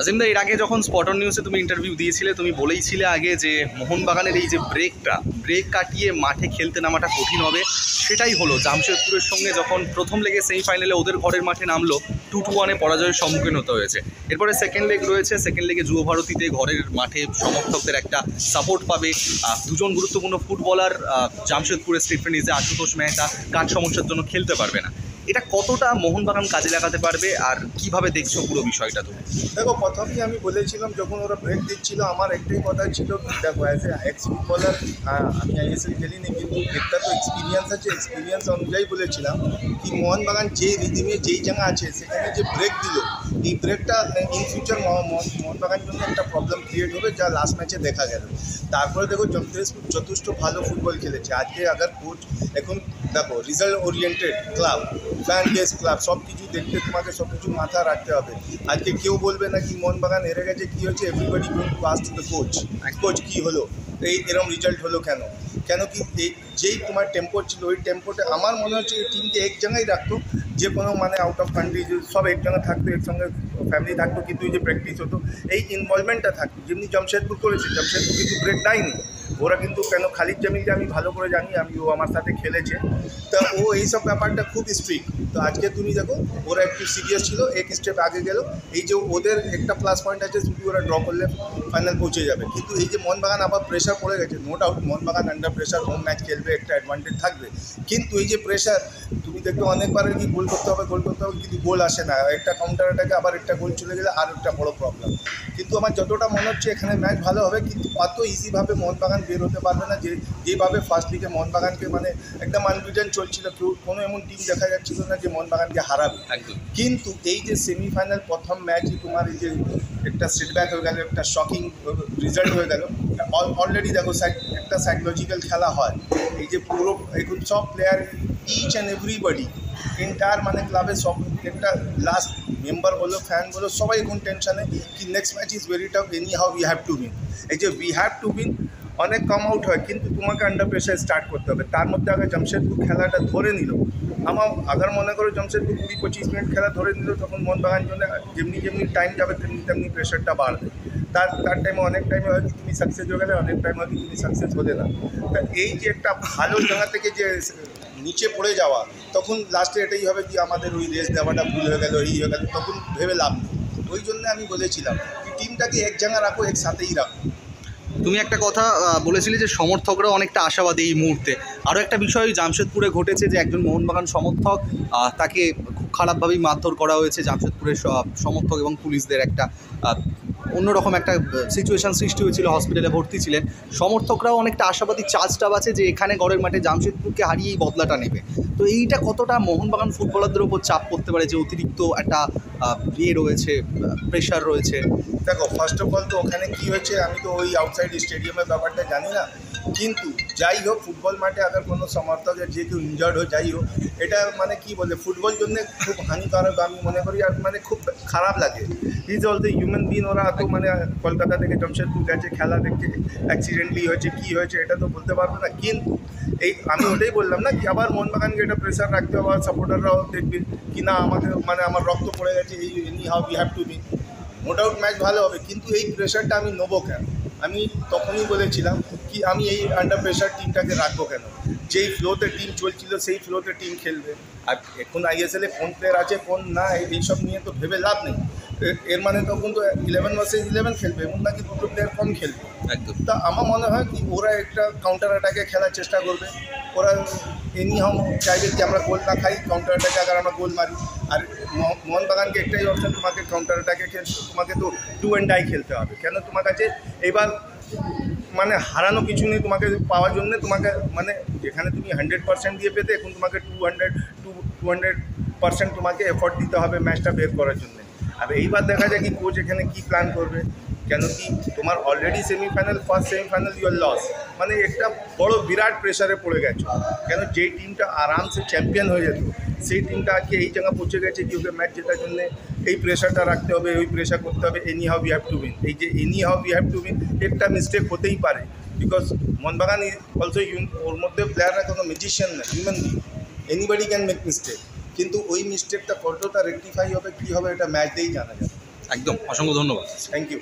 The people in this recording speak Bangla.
আজিম দা, এর আগে যখন স্পট অন নিউজে তুমি ইন্টারভিউ দিয়েছিলে, তুমি বলেইছিলে আগে যে মোহনবাগানের এই যে ব্রেক কাটিয়ে মাঠে খেলতে নামাটা কঠিন হবে। সেটাই হলো। জামশেদপুরের সঙ্গে যখন প্রথম লেগে সেমিফাইনালে ওদের ঘরের মাঠে নামলো, 2-1 পরাজয়ের সম্মুখীন হতে হয়েছে। এরপরে সেকেন্ড লেগ রয়েছে, সেকেন্ড লেগে যুব ভারতীতে ঘরের মাঠে সমর্থকদের একটা সাপোর্ট পাবে। দুজন গুরুত্বপূর্ণ ফুটবলার জামশেদপুরের স্টিফেন ইজে, আশুতোষ মেহতা কাঠ সমস্যার জন্য খেলতে পারবে না। এটা কতটা মোহনবাগান কাজে লাগাতে পারবে আর কিভাবে দেখছো পুরো বিষয়টা তুমি? দেখো, প্রথমেই আমি বলেছিলাম যখন ওরা ব্রেক দিচ্ছিল, আমার একটাই কথা ছিল, দেখো অ্যাজ এ এক্স ফুটবলার, আমি আইএসএল খেলিনি, কিন্তু একটা তো এক্সপিরিয়েন্স আছে। এক্সপিরিয়েন্স অনুযায়ী বলেছিলাম কি মোহনবাগান যেই রিদিমে যেই জায়গা আছে সেখানে যে ব্রেক দিল, এই ব্রেকটা ইন ফিউচার মোহনবাগান জন্য একটা প্রবলেম ক্রিয়েট হবে, যা লাস্ট ম্যাচে দেখা গেল। তারপরে দেখো জমশেদপুর যথেষ্ট ভালো ফুটবল খেলেছে আজকে। আগার কোচ এখন দেখো result oriented club, fan base club, সব কিছু দেখতে তোমাকে সব কিছু মাথা রাখতে হবে। আজকে কেউ বলবে না কি মোহনবাগান হেরে গেছে, কী হয়েছে, everybody going to ask the coach কী হলো, এরকম রেজাল্ট হলো কেন কি এই যেই তোমার টেম্পো ছিল, ওই টেম্পোতে আমার মনে হচ্ছে এই টিমকে এক জায়গায় রাখতো, যে কোনো মানে আউট অফ কান্ট্রি সব এক জায়গায় থাকতো, একসঙ্গে ফ্যামিলি থাকতো, কিন্তু এই যে প্র্যাকটিস হতো এই ইনভলভমেন্টটা থাকতো, যেমনি জামশেদপুর করেছে। জামশেদপুর কিন্তু ব্রেক দেয়নি, ওরা কিন্তু কেন খালিদ জামিলকে আমি ভালো করে জানি, ও আমার সাথে খেলেছে, তা ও এইসব ব্যাপারটা খুব স্ট্রিক্ট। তো আজকে তুমি দেখো ওরা একটু সিরিয়াস ছিল, এক স্টেপ আগে গেল। এই যে ওদের একটা প্লাস পয়েন্ট আছে, শুধু ওরা ড্র করলে ফাইনাল পৌঁছে যাবে। কিন্তু এই যে মোহনবাগান আবার প্রেশার পড়ে গেছে, no doubt Mohun Bagan under pressure home match খেলবে, একটা অ্যাডভান্টেজ থাকবে। কিন্তু এই যে প্রেশার, তুমি দেখবে অনেকবার কি গোল করতে হবে, কিন্তু গোল আসে না, একটা কাউন্টার অ্যাটাকে আবার একটা গোল চলে গেলে আর একটা বড় প্রবলেম। কিন্তু আমার যতটা মনে হচ্ছে এখানে ম্যাচ ভালো হবে, কিন্তু অত ইজিভাবে মোহনবাগান বের হতে পারবে না, যেভাবে ফার্স্ট লিগে মোহনবাগানকে মানে একদম আনবিটেন চলছিল, কোনো এমন টিম দেখা যাচ্ছিল না যে মোহনবাগানকে হারাবে। কিন্তু এই যে সেমিফাইনাল প্রথম ম্যাচই তোমার এই যে একটা সেটব্যাক হয়ে গেল, একটা শকিং রেজাল্ট হয়ে গেল। অলরেডি দেখো একটা সাইকোলজিক্যাল খেলা হয়, এই যে পুরো এখন সব player, each and everybody entire মানে ক্লাবের সব একটা লাস্ট মেম্বার বলো, ফ্যান বলো, সবাই এখন টেনশানে কি next match is very tough, any how we have to win. এই যে উই হ্যাভ টু উইন অনেক কম আউট হয়, কিন্তু তোমাকে আন্ডার প্রেশার স্টার্ট করতে হবে। তার মধ্যে আগে জামশেদপুর খেলাটা ধরে নিল, আমার আগার মনে করো জামশেদপুর 20-25 মিনিট খেলা ধরে নিল, তখন মোহনবাগান জন্য যেমনি টাইম যাবে তেমনি প্রেশারটা বাড়বে। তার টাইমে অনেক টাইমে হয়তো তুমি সাকসেস হয়ে গেলে, অনেক টাইম হয়তো তুমি সাকসেস হলে না। তা এই যে একটা ভালো জায়গা থেকে যে নিচে পড়ে যাওয়া, তখন লাস্টে এটাই হবে কি আমাদের ওই রেস দেওয়াটা ভুল হয়ে গেল, এই হয়ে গেল, তখন ভেবে লাভ নেই। ওই জন্য আমি বলেছিলাম টিমটাকে এক জায়গায় রাখো, একসাথেই রাখো। তুমি একটা কথা বলেছিলে যে সমর্থকরা অনেকটা আশাবাদী এই মুহূর্তে। আরও একটা বিষয় জামশেদপুরে ঘটেছে যে একজন মোহনবাগান সমর্থক, তাকে খুব খারাপভাবেই মারধর করা হয়েছে। জামশেদপুরের সমর্থক এবং পুলিশদের একটা অন্যরকম একটা সিচুয়েশান সৃষ্টি হয়েছিল, হসপিটালে ভর্তি ছিলেন। সমর্থকরাও অনেকটা আশাবাদী, চার্জটা আছে যে এখানে ঘরের মাঠে জামশেদপুরকে হারিয়ে এই বদলাটা নেবে। তো এইটা কতটা মোহনবাগান ফুটবলারদের ওপর চাপ পড়তে পারে, যে অতিরিক্ত একটা রয়েছে, প্রেশার রয়েছে? দেখো, ফার্স্ট অফ অল তো ওখানে কী হয়েছে আমি তো ওই আউটসাইড স্টেডিয়ামের ব্যাপারটা জানি না, কিন্তু যাই হোক ফুটবল মাঠে আগে কোনো সমর্থকের যে কেউ ইনজার্ড হয়, যাই হোক, এটা মানে কি বলে ফুটবল জন্যে খুব হানিকারক আমি মনে করি, আর মানে খুব খারাপ লাগে। ইজ অল দ্য হিউম্যান বিন, ওরা তো মানে কলকাতা থেকে জামশেদপুর গেছে, খেলা দেখছে, অ্যাক্সিডেন্টলি হয়েছে, কী হয়েছে এটা তো বলতে পারবো না। কিন্তু এই আমি ওটাই বললাম না কি আবার মোহনবাগানকে এটা প্রেশার রাখতে হবে, আর সাপোর্টাররাও দেখবে কি না আমাদের মানে আমার রক্ত পড়ে গেছে, এই anyhow we have to win. No doubt match ভালো হবে, কিন্তু এই প্রেশারটা আমি নেবো কেন? আমি তখনই বলেছিলাম কি আমি এই আন্ডার প্রেশার টিমটাকে রাখবো কেন? যেই ফ্লোতে টিম চলছিল সেই ফ্লোতে টিম খেলবে। আর এখন আইএসএলে কোন প্লেয়ার আছে কোন না, এইসব নিয়ে তো ভেবে লাভ নেই। এর মানে তখন তো 11 ভার্সেস 11 খেলবে, এমন নাকি দুটো প্লেয়ার কম খেলবে। একদম। তা আমার মনে হয় কি ওরা একটা কাউন্টার অ্যাটাকে খেলার চেষ্টা করবে। ওরা এনি হাউ চাইবে কি আমরা গোল না খাই, কাউন্টার অ্যাটাকে আগে আমরা গোল মারি। আর মোহনবাগানকে একটাই অপশন, তোমাকে কাউন্টার অ্যাটাকে তোমাকে তো ডু অ্যান্ড ডাই খেলতে হবে। কেন তোমার কাছে এবার মানে হারানো কিছু নেই তোমাকে পাওয়ার জন্য, তোমাকে মানে যেখানে তুমি 100% দিয়ে পেতে, এখন তোমাকে 200% তোমাকে এফোর্ট দিতে হবে ম্যাচটা বের করার জন্য। আর এইবার দেখা যায় কি কোচ এখানে কী প্ল্যান করবে, কেন কি তোমার already semifinal, first semifinal your loss, মানে একটা বড় বিরাট প্রেশারে পড়ে গেছো। কেন যেই টিমটা আরামসে চ্যাম্পিয়ন হয়ে যেত, সেই টিমটা আজকে এই জায়গা পৌঁছে গেছে কি ওকে ম্যাচ জেতার জন্য এই প্রেশারটা রাখতে হবে, ওই প্রেশার করতে হবে, any how we have to win. এই যে any how we have to win, একটা মিস্টেক হতেই পারে, বিকজ মোহনবাগান অলসো ওর মধ্যে প্লেয়াররা কোনো ম্যাজিশিয়ান না, human being, anybody can make mistake. কিন্তু ওই মিস্টেকটা কতটা রেকটিফাই হবে, কী হবে, এটা ম্যাচ দিয়েই জানা যাবে। একদম, অসংখ্য ধন্যবাদ। Thank you.